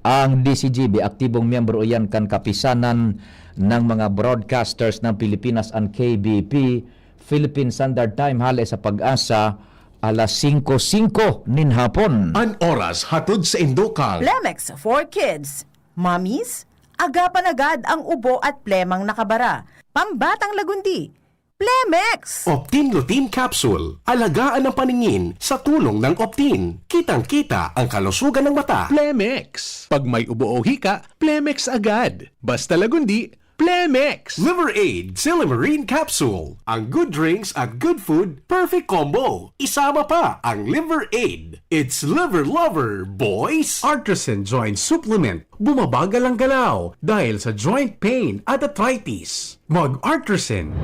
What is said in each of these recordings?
Ang DCGB, aktibong miyembro yan kan kapisanan ng mga broadcasters ng Pilipinas ang KBP, Philippine Standard Time, hali sa Pag-asa, alas 5:05 nin hapon. An oras hatod sa Indokal. Plemex for Kids. Mommies, agapan agad ang ubo at plemang nakabara. Pambatang lagundi. Plemex! Optin Lutein Capsule. Alagaan ang paningin sa tulong ng Optin. Kitang-kita ang kalusugan ng mata. Plemex. Pag may ubo o hika, Plemex agad. Basta lagundi, Plemex. Liver Aid Silimarine Capsule. Ang good drinks at good food, perfect combo. Isama pa ang Liver Aid. It's liver lover, boys! Artisan Joint Supplement. Bumabagal ang galaw dahil sa joint pain at arthritis. Mag-Artisan.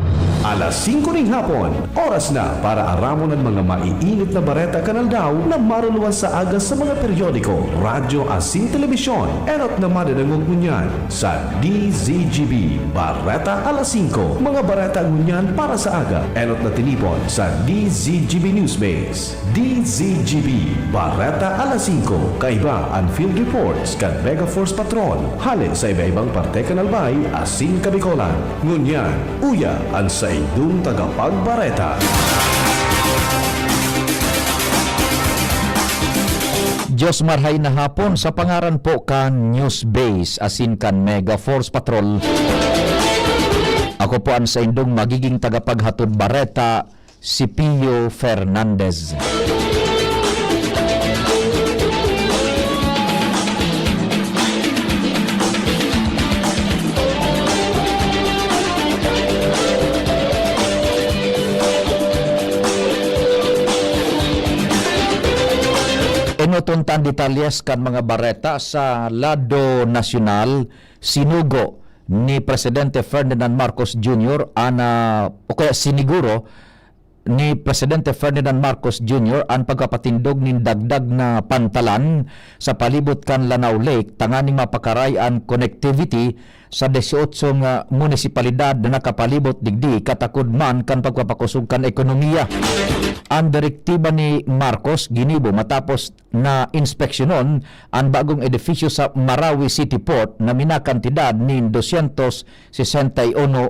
Alas 5 ng hapon, oras na para aramon ang mga maiinit na bareta kanal daw na maruluan sa agas sa mga periodiko, radyo asin telebisyon. Erot na madanangog ngunyan sa DZGB. Bareta alas 5. Mga bareta ngunyan para sa aga. Erot na tinipon sa DZGB Newsbase. DZGB. Bareta alas 5. Kaiba ang field reports kan Mega Force Patrol. Halin sa iba-ibang parte kanalbay asin kabikolan. Ngunyan, uya ang sa idong tagapagbareta. Diyos marhay na hapon sa pangaran po kan Newsbase asin kan Mega Force Patrol. Ako po ang sa indong magiging tagapaghatod bareta, si Pio Fernandez. Inutuntan detalyes kan mga bareta sa lado nasyonal, sinugo ni Presidente Ferdinand Marcos Jr. O kaya siniguro ni Presidente Ferdinand Marcos Jr. ang pagkapatindog nin dagdag na pantalan sa palibot kan Lanao Lake tanganing mapakaray ang connectivity sa 18 nga munisipalidad na nakapalibot digdi katakod man kan pagpapakusog kan ekonomiya. Ang direktiba ni Marcos ginibo matapos na inspeksyonon ang bagong edifisyo sa Marawi City Port na minakantidad ni 261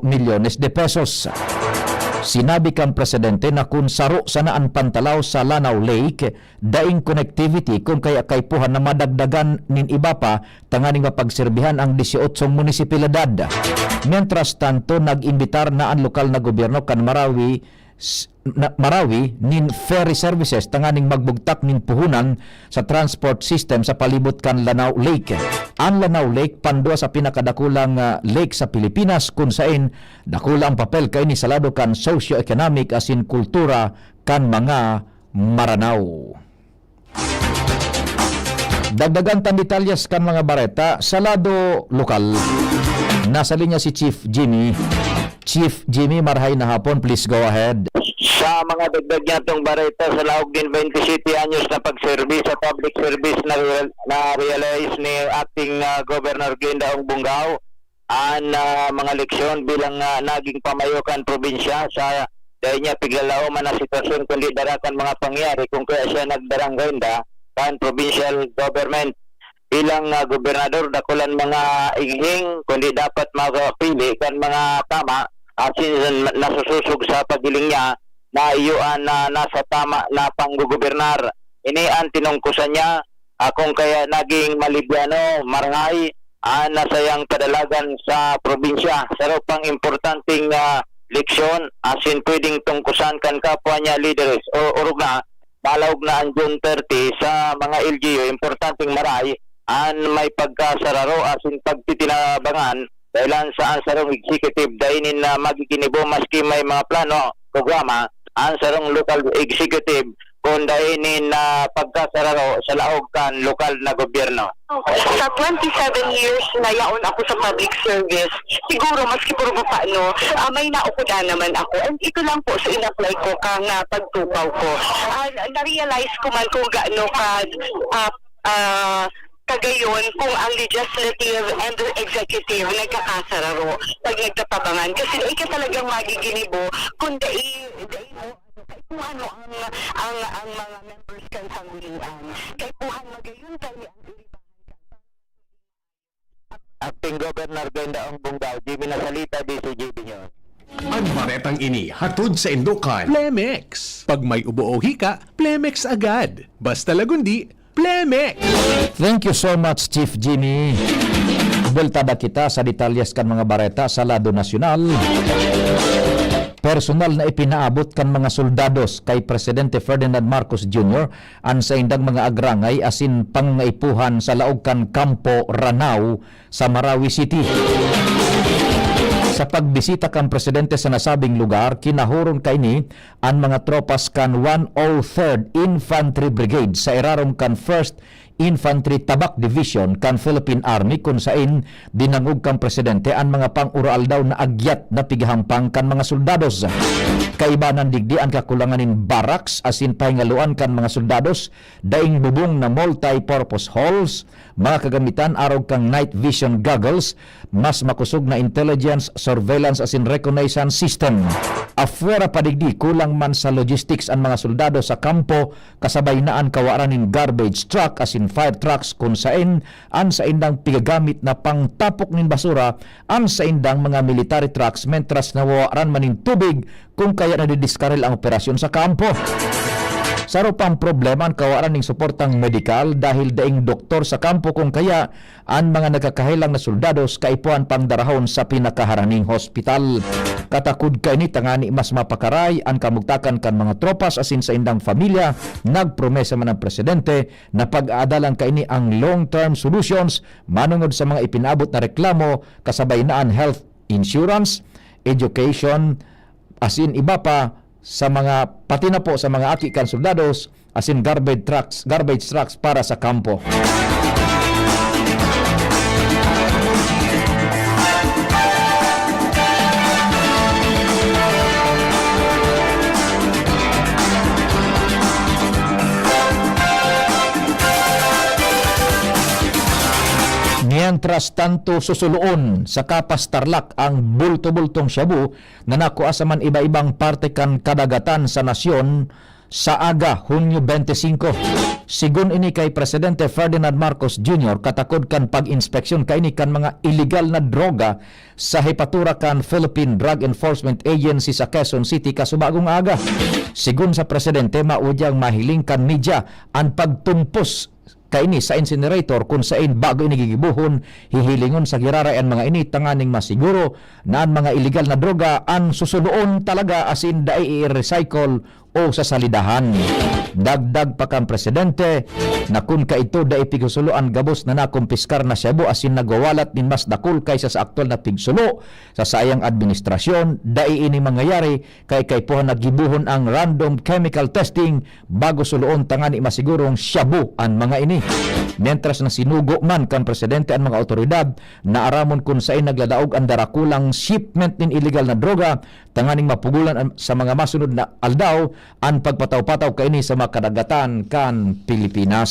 milyones de pesos. Sinabi kang presidente na kung saro sanaan pantalaw sa Lanao Lake, daing connectivity kung kaya kaypuhan na madagdagan nin iba pa, tanganing mapagserbihan ang 18 munisipalidad. Mientras tanto, nag-imbitar na ang lokal na gobyerno kan Marawi nin ferry services tanganing magbugtak nin puhunan sa transport system sa palibot kan Lanao Lake. Ang Lanao Lake pandua sa pinakadakulang lake sa Pilipinas kung saan dakula ang papel kay ni salado kan socio-economic asin kultura kan mga Maranao. Dagdagan tan detalyes kan mga bareta sa lado lokal. Nasa linya si Chief Jimmy. Chief Jimmy, marhay na hapon, please go ahead. Sa mga dagdag niya itong bareta sa laog din 27 anyos na pag-service sa public service na realize ni acting Governor Glindaong Bungaw ang mga leksyon bilang naging pamayokan probinsya sa dahil niya piglalaw man na sitwasyon kundi darakan mga pangyari kung kaya siya nagdaranggainda kan provincial government bilang gobernador dakulan mga iging kundi dapat magpili kan mga tama asin nasususog sa pagiling niya na iyuan na nasa tama na panggugobernar. Ini ang tinungkusan niya kung kaya naging malibyano, marangay, nasayang kadalagan sa probinsya. Pero pang importanteng leksyon, asin pwedeng tungkusan kan kapwa niya leaders o urog na, palawag na ang June 30 sa mga LGU, importanteng maray, may pagkasararo asin pagtitinabangan dahilan sa ansarong executive dainin na magiginibo maski may mga plano, programa, ansarong local executive kung dainin na pagkasararo sa laog kan lokal na gobyerno. Sa 27 years na yaon ako sa public service, siguro maski puro paano, may naukuda naman ako. And ito lang po sa in-apply ko kang pagtupaw ko. Na-realize ko man kung gaano kagayon kung ang legislative and the executive nagkakasararo pag nagkatabangan. Kasi dahi ka talagang magiginibo kung dahi mo kung ano ang mga members kan sanggunian. Kay puhan magayon kay ang Acting Governor Glendaong Bungao, Jimmy Nasalita, DCGB News. Ang baretang ini hatod sa Indokan. Plemex. Pag may ubo o hika, Plemex agad. Basta lagundi, Plemex. Thank you so much, Chief Jimmy. Bultada kita sa detalyes kan mga bareta sa lado nasyonal. Personal na ipinaabot kan mga soldados kay Presidente Ferdinand Marcos Jr. ang sa indang mga agrangay asin pangaipuhan sa laog kan Campo Ranao sa Marawi City. Sa pagbisita kan presidente sa nasabing lugar, kinahuron kay ni ang mga tropas kan 103rd Infantry Brigade sa irarom kan 1st Infantry Tabak Division kan Philippine Army kung sain dinangog kan presidente ang mga pang-ural daw na agyat na pigahampang kan mga soldados. Kaibanan digdi ang kakulanganin barracks asin pahingaluan kan mga soldados, daing bubong na multi-purpose halls, mga kagamitan arog kang night vision goggles, mas makusog na intelligence, surveillance asin reconnaissance system. Afuera padigdi kulang man sa logistics ang mga soldado sa kampo, kasabay naan kawaranin garbage truck asin fire trucks kung sain ang sa indang pigagamit na pangtapok nin basura ang sa indang mga military trucks mentras nawawaran manin tubig kung kaya nadidiskaril ang operasyon sa kampo. Saro pang problema ang kawaran ng suportang medikal dahil daing doktor sa kampo kung kaya ang mga nagkakahilang na soldados kaipuan pang darahon sa pinakaharaning hospital. Katakod kay ni tangani mas mapakaray ang kamugtakan kan mga tropas asin sa indang familia, nagpromesa man ang presidente na pag-aadalan kay ni ang long-term solutions manungod sa mga ipinabot na reklamo kasabay naan health insurance, education, asin iba pa sa mga pati na po sa mga aki kan soldados asin garbage trucks para sa kampo. Mientras tanto susuloon sa Kapas Tarlac ang bulto-bultong shabu na nakuha sa man iba-ibang parte kan kadagatan sa nasyon sa aga Hunyo 25. Sigun ini kay Presidente Ferdinand Marcos Jr. katakod kan pag-inspeksyon kay ni kan mga illegal na droga sa hepatura kan Philippine Drug Enforcement Agency sa Quezon City kasubagong aga. Sigun sa Presidente, maudyang mahiling kan media ang pagtumpos kaini sa incinerator kung sain bago inigigibuhon hihilingon sa giraray ang mga ini tanganing masiguro na ang mga illegal na droga ang susuloon talaga asin dai i-recycle o sa salidahan. Dagdag pa kang presidente na kung kaito dai pigsuloan gabos na nakumpiskar na shabu asin nagwawalat nin mas dakul kaysa sa aktual na pigsulo sa sayang administrasyon, dai ini mangyayari kay kaypuhan nagibuhon ang random chemical testing bago suloon tangani masigurong shabu ang mga ini. Mientras na sinugo man kan presidente ang mga otoridad na aramon kung sain nagladaog ang darakulang shipment nin illegal na droga tanganing mapugulan sa mga masunod na aldaw ang pagpataw-pataw kaini sa mga kadagatan kan Pilipinas.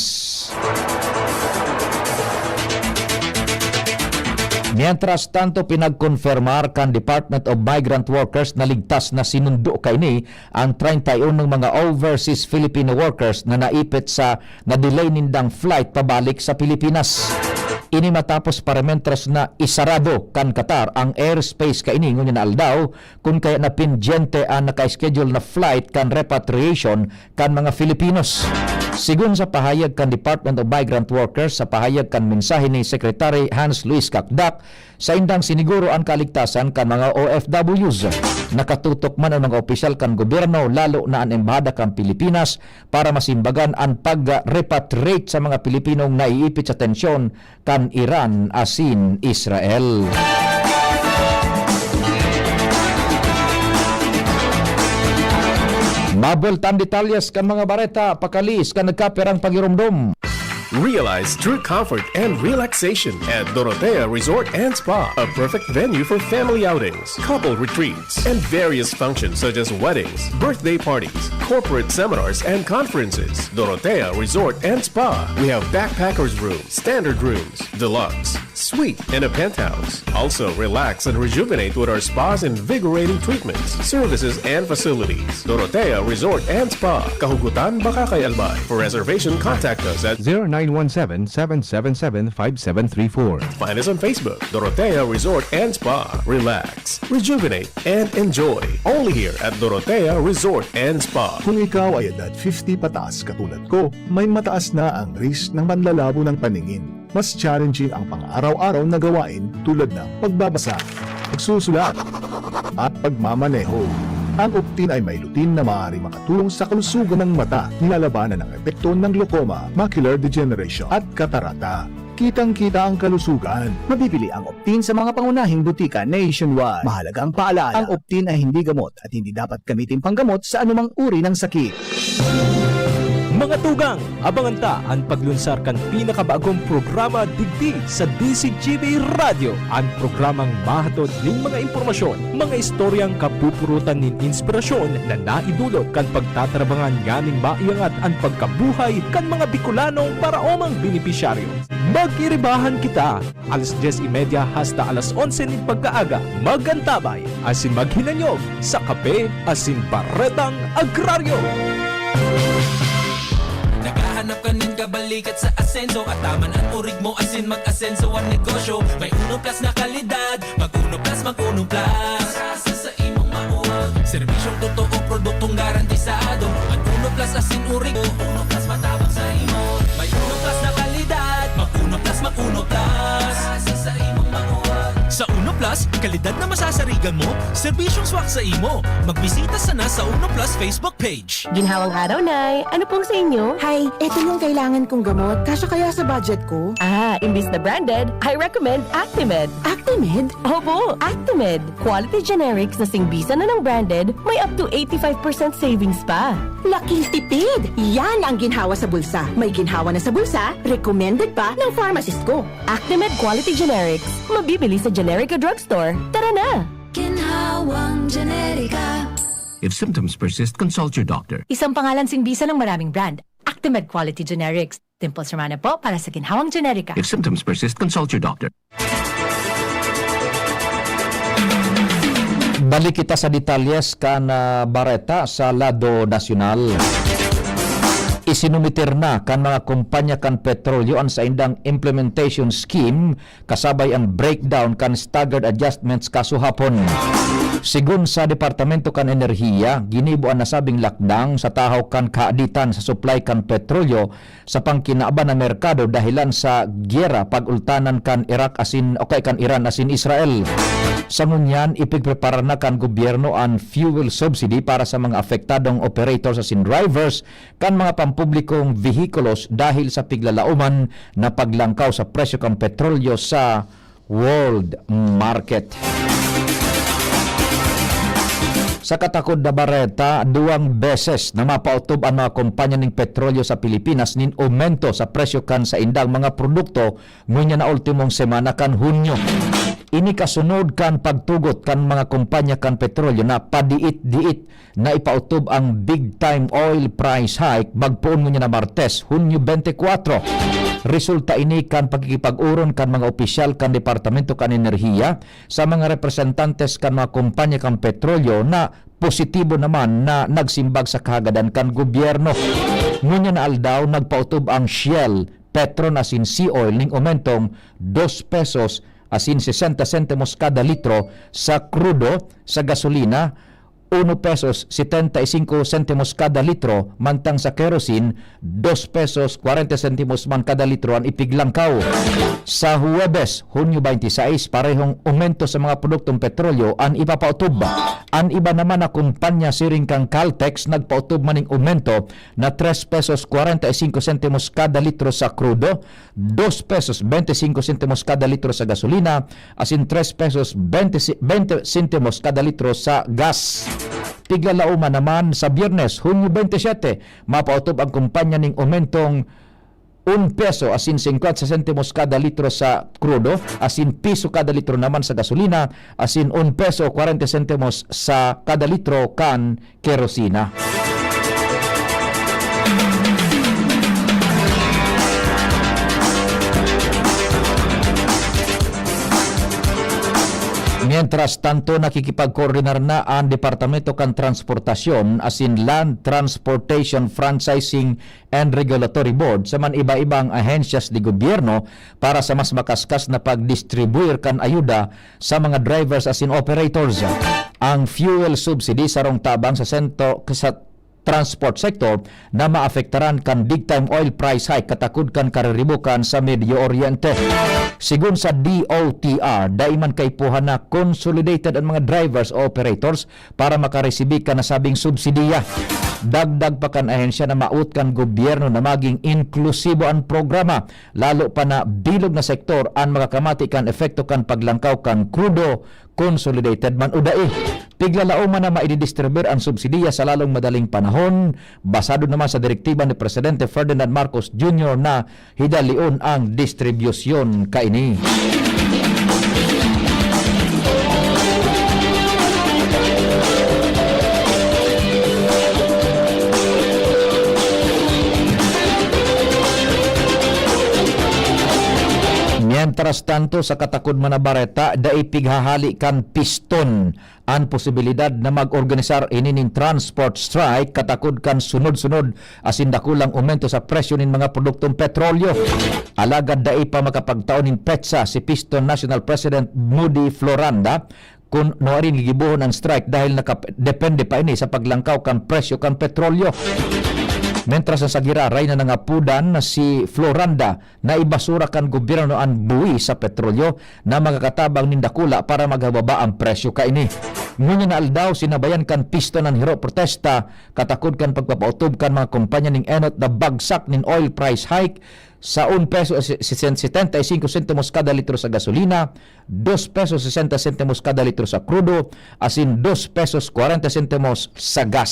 Mientras tanto, pinagkonfirmar kan Department of Migrant Workers na ligtas na sinundo kaini ang 31 ng mga overseas Filipino workers na naipit sa na-delay nindang flight pabalik sa Pilipinas. Ini matapos paramentres na isarado kan Qatar ang airspace kaini ngunyan na aldaw kung kaya na pinjente ang naka-schedule na flight kan repatriation kan mga Filipinos. Sigun sa pahayag kan Department of Migrant Workers sa pahayag kan mensahe ni Secretary Hans Luis Cacdac sa indang siniguro ang kaligtasan kan mga OFWs. Nakatutok man ang mga opisyal kan gobyerno lalo na ang embahada kan Pilipinas para masimbagan ang pag-repatriate sa mga Pilipinong naiipit sa tensyon kan Iran asin Israel. Mabultan detalyes kan mga bareta pakalis kan nagkaperang pagirumdum. Realize true comfort and relaxation at Dorotea Resort and Spa, a perfect venue for family outings, couple retreats, and various functions such as weddings, birthday parties, corporate seminars, and conferences. Dorotea Resort and Spa. We have backpackers rooms, standard rooms, deluxe, suite, and a penthouse. Also, relax and rejuvenate with our spas and invigorating treatments, services, and facilities. Dorotea Resort and Spa, Kahugutan, Bakakay, Albay. For reservation, contact us at 0917-777-5734. Find us on Facebook, Dorotea Resort and Spa. Relax, rejuvenate, and enjoy. Only here at Dorotea Resort and Spa. Kung ikaw ay edad 50 pataas katulad ko, may mataas na ang risk ng panlalabo ng paningin. Mas challenging ang pang-araw-araw na gawain tulad ng pagbabasa, pagsusulat, at pagmamaneho. Ang Optin ay may lutin na maaari makatulong sa kalusugan ng mata, nilalabanan ang epekto ng glaucoma, macular degeneration at katarata. Kitang-kita ang kalusugan. Mabibili ang Optin sa mga pangunahing butika nationwide. Mahalaga ang paalala, ang Optin ay hindi gamot at hindi dapat gamitin panggamot sa anumang uri ng sakit. Mga tugang, abangan ta ang paglunsar kan pinakabagong programa digdi sa DCGV Radio. Ang programang mahatod ning mga impormasyon, mga istoryang kapupurutan nin inspirasyon na naidulot kan pagtatrabangan nganing maiangat ang pagkabuhay kan mga Bicolanong paraomang benepisyaryo. Mag-iribahan kita, alas 10:30 hasta alas 11 nin pagkaaga. Magantabay, asin maghinanyog sa kape, asin baretang agraryo. Naghahanap ka ng kabalikat sa asenso at taman ang urig mo asin mag-asenso ang negosyo. May Uno Plus na kalidad, mag-Uno Plus, mag-Uno Plus. Asa sa imong mauwag, serbisyong totoo, produktong garantisado. Ang Uno Plus asin urig, Uno Plus matabang sa imo. May Uno Plus na kalidad, mag-Uno Plus, mag-Uno Plus. Asa sa imong mauwag. Sa Uno Plus, kalidad na masasarigan mo, serbisyong swak sa imo. Magbisita sana sa Uno Plus Facebook page. Ginhawang araw, Nay. Ano pong sa inyo? Hi, eto yung kailangan kong gamot. Kasya kaya sa budget ko? Imbis na branded, I recommend Actimed. Actimed? Opo, Actimed. Quality generics na singbisa na ng branded, may up to 85% savings pa. Laking tipid! Yan ang ginhawa sa bulsa. May ginhawa na sa bulsa, recommended pa ng pharmacist ko. Actimed Quality Generics. Mabibili sa Generica Drugstore. Tara na! Ginhawang Generica. If symptoms persist, consult your doctor. Isang pangalan singbisa ng maraming brand. Actimed Quality Generics. Dimples Romana po para sa Ginhawang Generica. If symptoms persist, consult your doctor. Balik kita sa detalyes kan Bareta sa lado nasyonal. Isinumitir na kan mga kumpanya kan petrolyo ang sa indang implementation scheme kasabay ang breakdown kan staggered adjustments kasuhapon. Sigun sa Departamento kan Enerhiya, ginibuan na sabing lakdang sa tahaw kan kaaditan sa supply kan petrolyo sa pangkinaaban na merkado dahilan sa gyera pag-ultanan kan Iraq asin o kay kan Iran asin Israel. Sa ngunyan, ipigprepara na kan gobyerno ang fuel subsidy para sa mga apektadong operators asin drivers kan mga pampublikong vehikulos dahil sa piglalauman na paglangkaw sa presyo kan petrolyo sa world market. Sa katakod na Bareta, 2 beses na mapautob ang mga kumpanya ng petrolyo sa Pilipinas nin aumento sa presyo kan sa indang mga produkto ngunya na ultimong semana kan Hunyo. Ini kasunod kan pagtugot kan mga kumpanya kan petrolyo na padiit-diit na ipautob ang big time oil price hike bagpoon ngunya na Martes, Hunyo 24. Resulta ini kan pagkikipag-uron kan mga opisyal kan Departamento kan Enerhiya sa mga representantes kan mga kumpanya kan petrolyo na positibo naman na nagsimbag sa kahagadan kan gobyerno. Ngunya na aldaw nagpautob ang Shell, Petron asin Sea Oil ning aumentong 2 pesos asin 60 sentimos kada litro sa krudo, sa gasolina 1 pesos 75 sentimos kada litro, mantang sa kerosene 2 pesos 40 sentimos man kada litro ang ipiglangkaw. Sa Huwebes, Hunyo 26, parehong aumento sa mga produktong petrolyo ang ipapautob. Ang iba naman na kumpanya siring kang Caltex nagpautob maning aumento na 3 pesos 45 sentimos kada litro sa krudo, 2 pesos 25 sentimos kada litro sa gasolina, asin 3 pesos 20 sentimos kada litro sa gas. Tiglalauman naman sa Biyernes, Hunyo 27, mapautob ang kumpanya ning aumentong 1 peso asin 50 sentimos kada litro sa krudo, asin piso kada litro naman sa gasolina, asin 1 peso 40 sentimos sa kada litro kan kerosina. Mientras tanto, nakikipag-coordinar na ang Departamento kan Transportasyon as in Land Transportation Franchising and Regulatory Board sa man iba-ibang ahensyas di gobyerno para sa mas makaskas na pag-distribuir kan ayuda sa mga drivers as in operators. Ang fuel subsidy sarong tabang sa transport sector na maafektaran kan big time oil price hike katakod kan kariribukan sa Medio Oriente. Sigun sa DOTR, daiman kaipuhan na consolidated ang mga drivers o operators para makaresibi ka na sabing subsidiya. Dagdag pa kan ahensya na maut kan gobyerno na maging inklusibo ang programa, lalo pa na bilog na sektor ang makakamati kan epekto kan paglangkaw kan crudo consolidated man udai. Piglalao man na maididistribute ang subsidiya sa lalong madaling panahon, basado naman sa direktiba ni Presidente Ferdinand Marcos Jr. na hidalion ang distribusyon kaini. Mientras tanto, sa katakod man na bareta, daipighahali kan piston ang posibilidad na mag-organisar inining transport strike katakod kan sunod-sunod asin dakulang aumento sa presyo nin mga produktong petrolyo. Alagad dai pa makapagtaon nin petsa si Piston National President Moody Floranda kung noarin gigibuhon ang strike dahil depende pa ini sa paglangkaw kan presyo kan petrolyo. Mientras sa giraray na nangapudan na si Floranda na ibasura kan gobyerno ang buwi sa petrolyo na magkakatabang nindakula para maghababa ang presyo kaini. Ngunya na aldaw sinabayan kan piston ng hiro protesta katakod kan pagpapautob kan mga kumpanya ning enot na bagsak nin oil price hike sa 1 peso 75 sentimos kada litro sa gasolina, 2 pesos 60 sentimos kada litro sa crudo, asin 2 pesos 40 sentimos sa gas.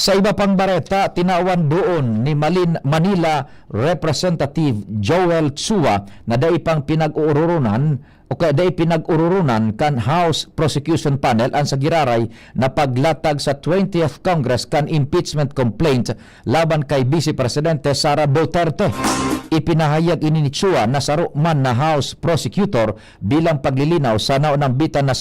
Sa iba pang bareta, tinawan doon ni Manila Representative Joel Tsua na daipang pinag-uururunan o kaya day pinag-ururunan kan House Prosecution Panel ang sagiraray na paglatag sa 20th Congress kan impeachment complaint laban kay Vice Presidente Sara Duterte. Ipinahayag ini ni Chua na saro man na House Prosecutor bilang paglilinaw sa naunang bitan na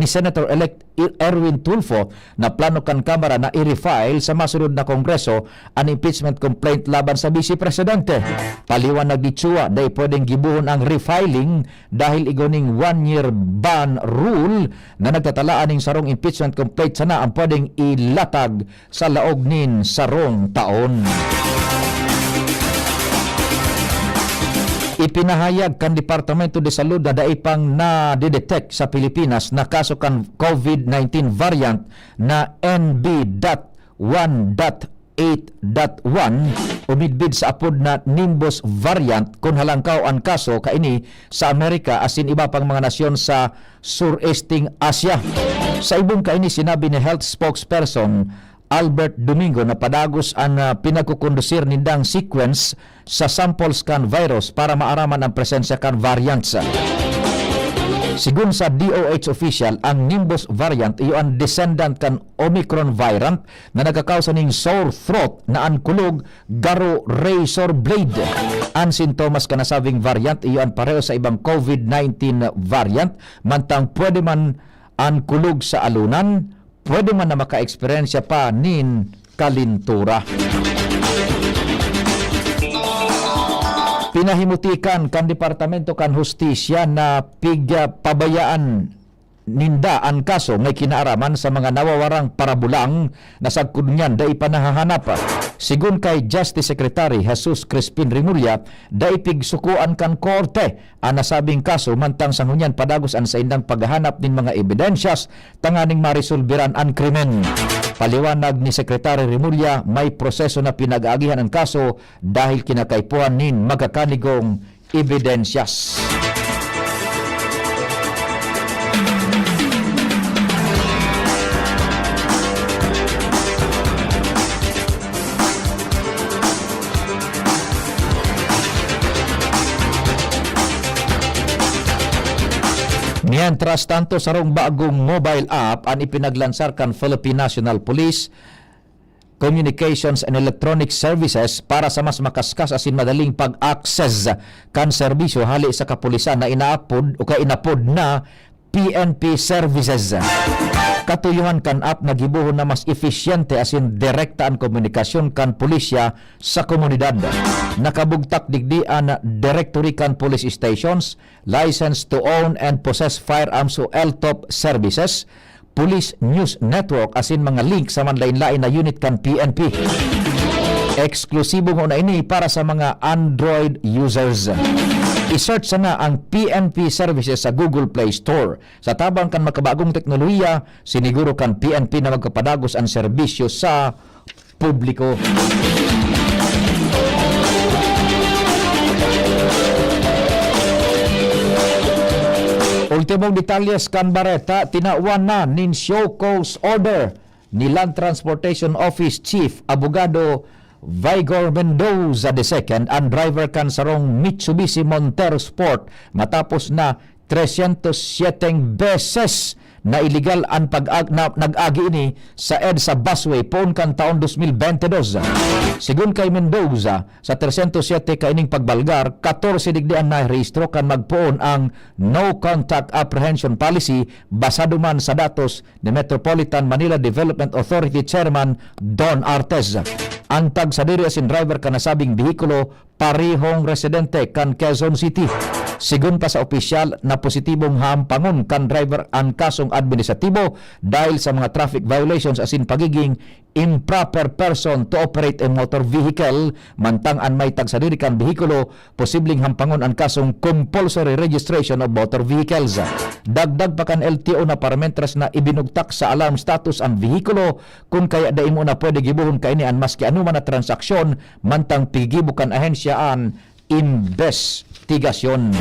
Senator-elect Erwin Tulfo na plano kan Kamara na i-refile sa masunod na Kongreso ang impeachment complaint laban sa Vice Presidente. Paliwanag ni Chua day pwedeng gibuhon ang refiling dahil igoning 1-year ban rule na nagtatalaan ng sarong impeachment complaint sana ang pwedeng ilatag sa laog nin sarong taon. Ipinahayag kan Departamento de Salud na daipang na-detect sa Pilipinas na kaso kan COVID-19 variant na NB.1.8.1 umidbid sa apod na Nimbus variant kung halangkaw ang kaso kaini sa Amerika asin iba pang mga nasyon sa Sureasting Asia. Sa ibong kaini sinabi ni health spokesperson Albert Domingo na padagos ang pinagkukondusir nindang sequence sa samples kan virus para maaraman ang presensya kan variants. Sigun sa DOH official, ang Nimbus variant iyo ang descendant kan Omicron variant na nagkakausa ning sore throat na ankulog garo razor blade. Ang sintomas kanasabing variant iyo ang pareho sa ibang COVID-19 variant mantang pwede man ankulog sa alunan, pwede man na maka-eksperyensya pa nin kalintura. Pinahimutikan kan Departamento kan Hustisya na pabayaan ninda ang kaso ngay kinaaraman sa mga nawawarang parabulang na sagkod niyan dai panahahanap. Sigun kay Justice Secretary Jesus Crispin Rimulya, daipig sukuan kan korte ang nasabing kaso mantang sa ngunyan padagos an sa indang paghahanap nin mga ebidensyas tanganing marisolbiran ang krimen. Paliwanag ni Secretary Rimulya, may proseso na pinag-aagihan ang kaso dahil kinakaipuan nin magkakanigong ebidensyas. Mientras tanto, sarong bagong mobile app ang ipinaglansar kan Philippine National Police Communications and Electronic Services para sa mas makaskas asin madaling pag-access kan serbisyo hali sa kapulisan na inaapod o inapod na PNP services. Katuyuhan kan app na gibuhon na mas efisyente asin direkta ang komunikasyon kan pulisya sa komunidad. Nakabugtak digdian directory kan police stations, license to own and possess firearms o LTOP services, Police News Network asin mga link sa manlain-lain na unit kan PNP. Eksklusibo na ini para sa mga Android users. I-search sana ang PNP services sa Google Play Store. Sa tabang kan makabagong teknolohiya, siniguro kan PNP na magkapadagos ang serbisyo sa publiko. Ultimong detalyes kan Bareta, tinawan na nin show cause order ni Land Transportation Office Chief Abogado Vigor Mendoza II ang driver kan sarong Mitsubishi Montero Sport matapos na 307 beses na illegal ang nag-agi ini sa EDSA busway poon kan taon 2022. Sigun kay Mendoza, sa 307 kaining pagbalgar, 14 digdian na rehistro kan magpoon ang no contact apprehension policy basado man sa datos ni Metropolitan Manila Development Authority Chairman Don Artez. Ang tagsadiri asin driver kan nasabing behikulo parihong residente kan Quezon City. Sigun pa sa opisyal na positibong hampangon kan driver ang kasong administratibo dahil sa mga traffic violations asin pagiging improper person to operate a motor vehicle, mantang an may tagsadiri kan behikulo posibleng hampangon ang kasong compulsory registration of motor vehicles. Dagdag pa kan LTO na parameters na ibinugtak sa alarm status ang behikulo kung kaya dai mo na pwede gibuhon kaini an maski anuman na transaksyon, mantang pigibo kan ahensyaan investigasyon.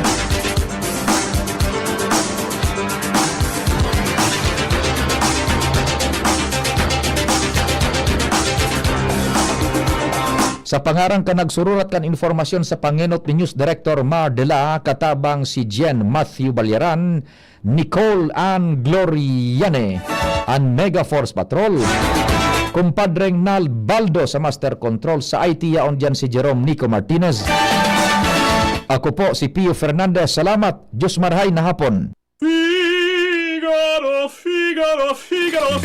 Sa pangarang ka nagsururat kan informasyon sa Pangenot ni News Director Mar Dela, katabang si Jen Matthew Balyaran, Nicole Ann Gloriane, ang Mega Force Patrol, kumpadreng Nal Baldo sa Master Control, sa IT yaon dyan si Jerome Nico Martinez. Ako po si Pio Fernandez. Salamat. Diyos marhay na hapon. Figaro, Figaro, Figaro.